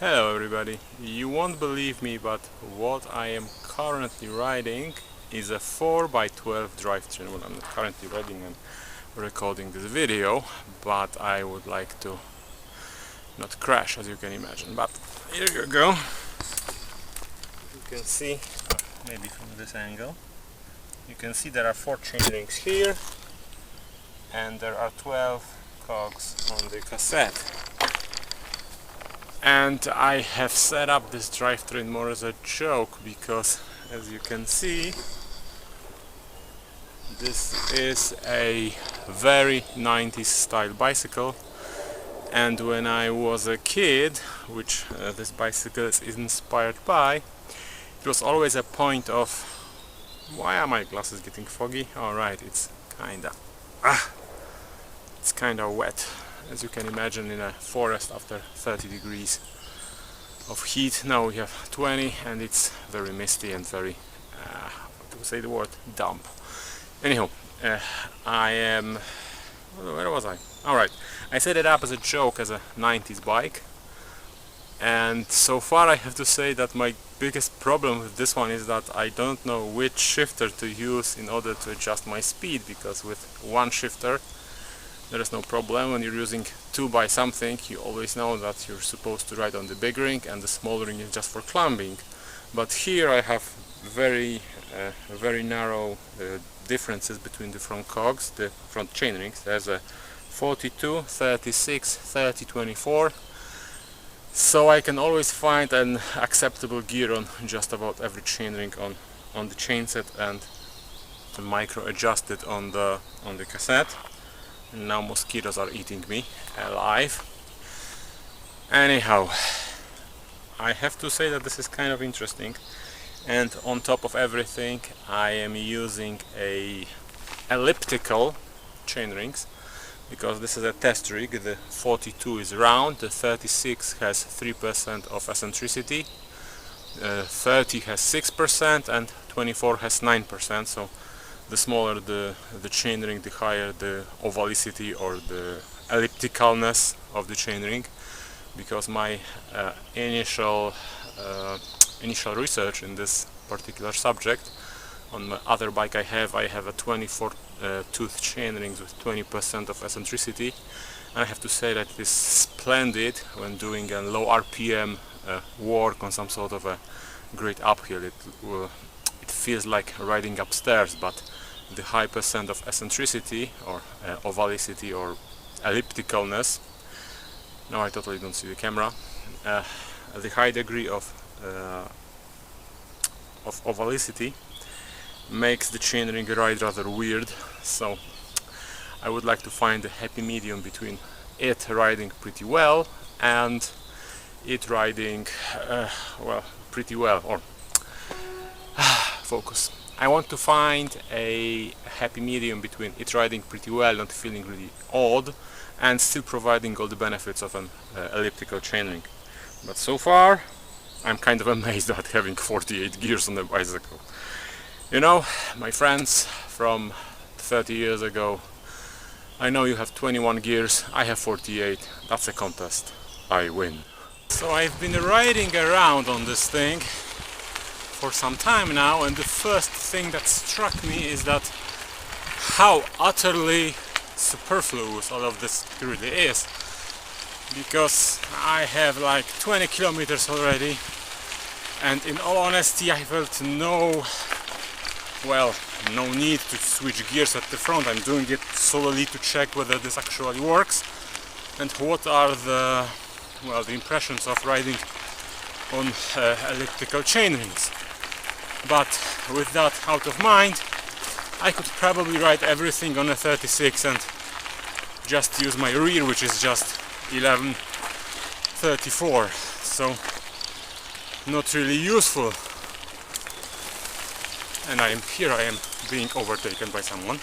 Hello everybody, you won't believe me, but what I am currently riding is a 4x12 drivetrain. Well, I'm not currently riding and recording this video, but I would like to not crash, as you can imagine. But here you go. You can see, maybe from this angle, you can see there are 4 chain rings here and there are 12 cogs on the cassette. And I have set up this drivetrain more as a joke because, as you can see, this is a very 90s style bicycle, and when I was a kid, which this bicycle is inspired by, it was always a point of, why are my glasses getting foggy? Alright, it's kinda wet, as you can imagine, in a forest after 30 degrees of heat. Now we have 20 and it's very misty and very, to say the word, damp. Anyhow, I am, where was I? Alright, I set it up as a joke, as a 90s bike, and so far I have to say that my biggest problem with this one is that I don't know which shifter to use in order to adjust my speed, because with one shifter there is no problem. When you're using 2 by something, you always know that you're supposed to ride on the big ring and the small ring is just for climbing. But here I have very narrow differences between the front cogs, the front chain rings. There's a 42, 36, 30, 24. So I can always find an acceptable gear on just about every chain ring on the chain set, and micro adjust it on the cassette. And now mosquitoes are eating me alive. Anyhow, I have to say that this is kind of interesting, and on top of everything I am using a elliptical chain rings, because this is a test rig. The 42 is round, the 36 has 3% of eccentricity, 30 has 6% and 24 has 9%, so the smaller the chain ring, the higher the ovalicity or the ellipticalness of the chain ring. Because my initial research in this particular subject, on my other bike I have a 24 tooth chain rings with 20% of eccentricity, and I have to say that it is splendid when doing a low RPM work on some sort of a great uphill. It feels like riding upstairs, but the high percent of eccentricity or ovalicity or ellipticalness, no, I totally don't see the camera, the high degree of ovalicity makes the chainring ride rather weird. So I would like to find a happy medium between it riding pretty well and it riding well, pretty well, or focus. I want to find a happy medium between it riding pretty well, not feeling really odd, and still providing all the benefits of an elliptical chainring. But so far I'm kind of amazed at having 48 gears on the bicycle. You know, my friends from 30 years ago, I know you have 21 gears, I have 48. That's a contest. I win. So I've been riding around on this thing for some time now, and the first thing that struck me is that how utterly superfluous all of this really is, because I have like 20 kilometers already, and in all honesty I felt no need to switch gears at the front. I'm doing it solely to check whether this actually works and what are the impressions of riding on elliptical chain rings. But with that out of mind, I could probably ride everything on a 36 and just use my rear, which is just 1134, so not really useful. And I am being overtaken by someone.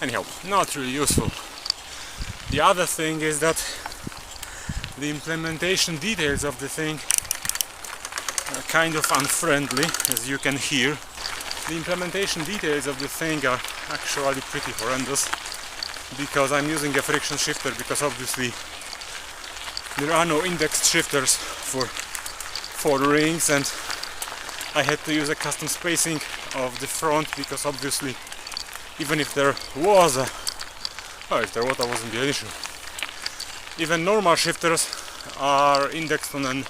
Anyhow, not really useful. The other thing is that the implementation details of the thing are kind of unfriendly, as you can hear. The implementation details of the thing are actually pretty horrendous, because I'm using a friction shifter, because obviously there are no indexed shifters for the rings, and I had to use a custom spacing of the front, because obviously even if there was that wasn't the issue. Even normal shifters are indexed on an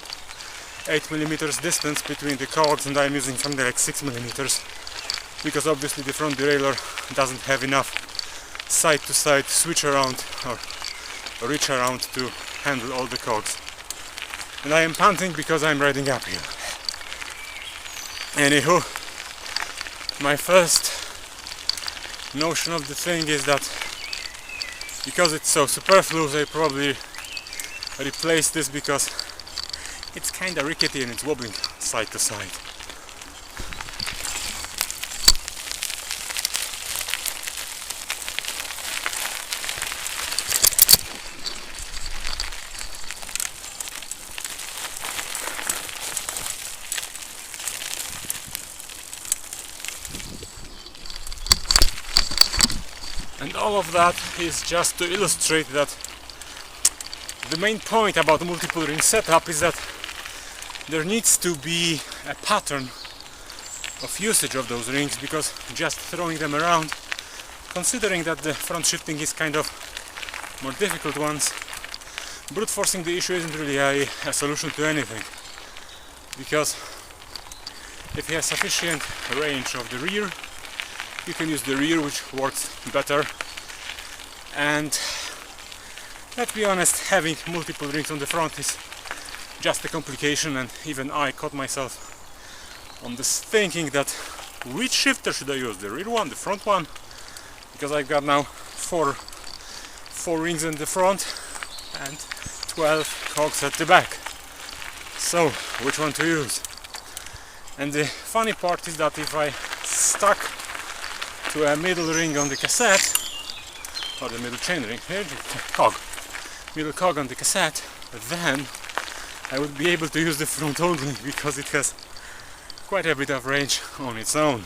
8mm distance between the cogs, and I'm using something like 6mm, because obviously the front derailleur doesn't have enough side-to-side switch around or reach around to handle all the cogs. And I am panting because I'm riding uphill. Anywho, my first notion of the thing is that because it's so superfluous, I probably replace this because it's kinda rickety and it's wobbling side to side. And all of that is just to illustrate that the main point about multiple ring setup is that there needs to be a pattern of usage of those rings, because just throwing them around, considering that the front shifting is kind of more difficult ones, brute forcing the issue isn't really a solution to anything, because if you have sufficient range of the rear, you can use the rear, which works better. And let's be honest, having multiple rings on the front is just a complication, and even I caught myself on this thinking that which shifter should I use, the rear one, the front one, because I've got now four rings in the front and 12 cogs at the back. So which one to use? And the funny part is that if I stuck to a middle ring on the cassette, or the middle chainring, middle cog on the cassette, then I would be able to use the front only, because it has quite a bit of range on its own.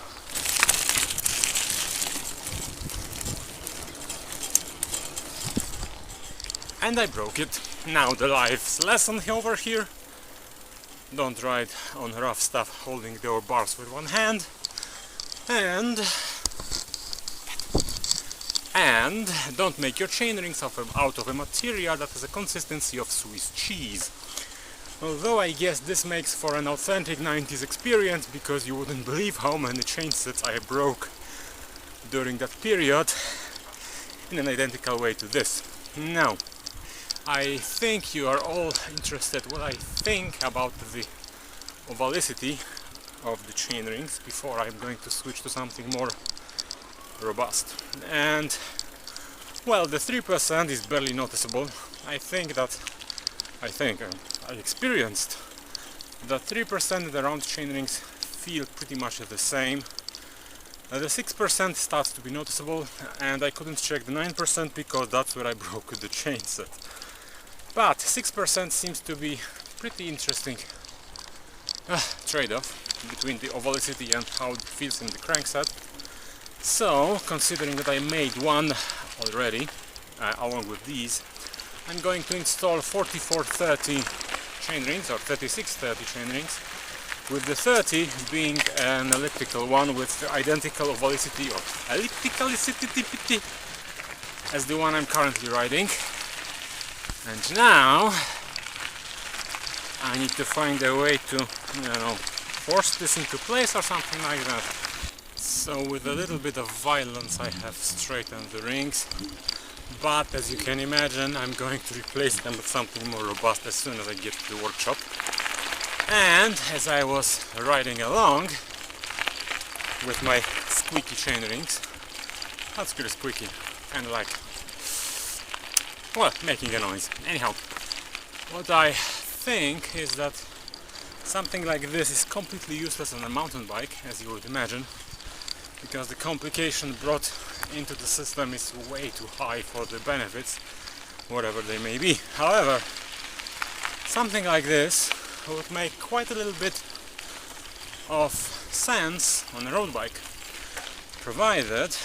And I broke it. Now the life's lesson over here: don't ride on rough stuff holding the bars with one hand, and don't make your chainrings out of a material that has a consistency of Swiss cheese. Although I guess this makes for an authentic 90s experience, because you wouldn't believe how many chain sets I broke during that period in an identical way to this. Now, I think you are all interested what I think about the ovalicity of the chainrings before I'm going to switch to something more robust. And well, the 3% is barely noticeable. I experienced that 3% the round chainrings feel pretty much the same. The 6% starts to be noticeable, and I couldn't check the 9% because that's where I broke the chain set. But 6% seems to be pretty interesting trade-off between the ovalicity and how it feels in the crankset. So, considering that I made one already, along with these, I'm going to install 4430 chainrings, or 3630 chainrings, with the 30 being an elliptical one with the identical ovalicity or ellipticality as the one I'm currently riding. And now I need to find a way to, force this into place or something like that. So with a little bit of violence I have straightened the rings, but as you can imagine I'm going to replace them with something more robust as soon as I get to the workshop. And as I was riding along with my squeaky chain rings, that's pretty squeaky, kind of like, well, making a noise. Anyhow, what I think is that something like this is completely useless on a mountain bike, as you would imagine, because the complication brought into the system is way too high for the benefits, whatever they may be. However, something like this would make quite a little bit of sense on a road bike, provided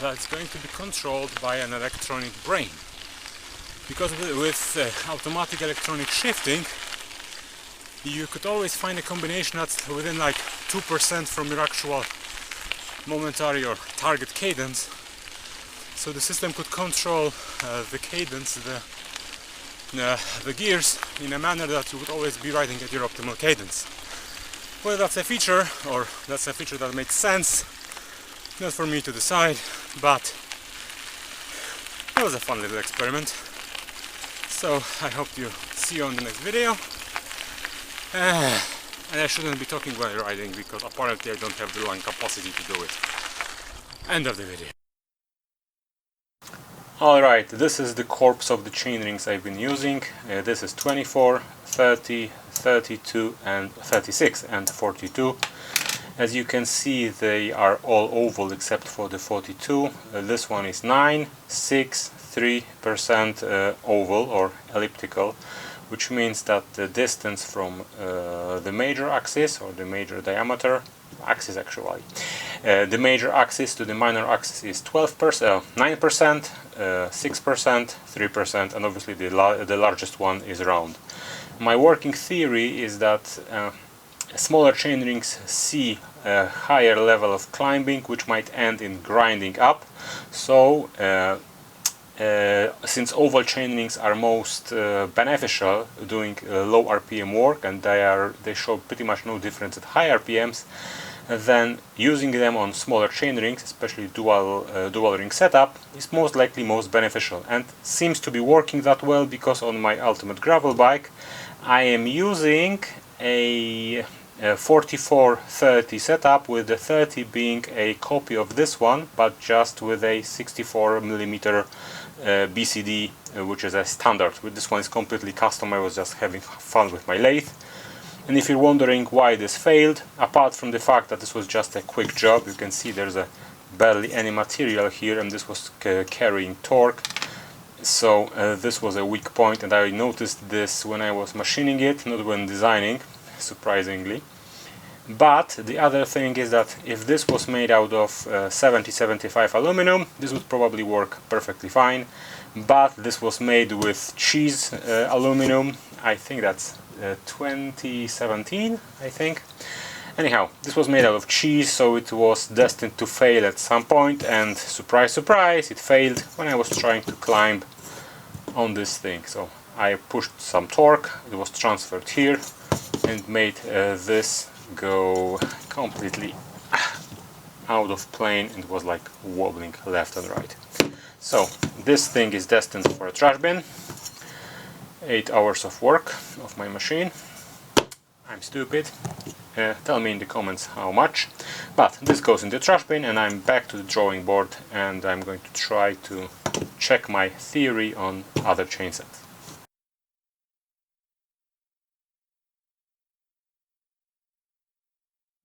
that it's going to be controlled by an electronic brain. because with automatic electronic shifting you could always find a combination that's within like 2% from your actual momentary or target cadence, so the system could control the cadence, the gears in a manner that you would always be riding at your optimal cadence. Whether that's a feature or that's a feature that makes sense, not for me to decide, but it was a fun little experiment. So I hope to see you on the next video. And I shouldn't be talking while riding because apparently I don't have the lung capacity to do it. End of the video. Alright, this is the corpse of the chain rings I've been using. This is 24, 30, 32 and 36 and 42. As you can see, they are all oval except for the 42. This one is 9, 6, 3% oval or elliptical, which means that the distance from the major axis or the major diameter axis actually, the major axis to the minor axis is 12%, 9%, 6%, 3%, and obviously the largest one is round. My working theory is that smaller chain rings see a higher level of climbing, which might end in grinding up. So since oval chain rings are most beneficial doing low RPM work, and they show pretty much no difference at high RPMs, then using them on smaller chain rings, especially dual ring setup, is most likely most beneficial, and seems to be working that well because on my ultimate gravel bike I am using a 44-30 setup, with the 30 being a copy of this one, but just with a 64mm BCD, which is a standard. With this one is completely custom. I was just having fun with my lathe. And if you're wondering why this failed, apart from the fact that this was just a quick job, you can see there's barely any material here, and this was carrying torque. So this was a weak point, and I noticed this when I was machining it, not when designing, surprisingly. But the other thing is that if this was made out of 70-75 aluminum, this would probably work perfectly fine. But this was made with cheese aluminum. I think that's 2017, I think. Anyhow, this was made out of cheese, so it was destined to fail at some point, and surprise surprise, it failed when I was trying to climb on this thing. So I pushed some torque, it was transferred here and made this go completely out of plane, and was like wobbling left and right. So this thing is destined for a trash bin. 8 hours of work of my machine. I'm stupid. Tell me in the comments how much. But this goes in the trash bin, and I'm back to the drawing board, and I'm going to try to check my theory on other chain sets.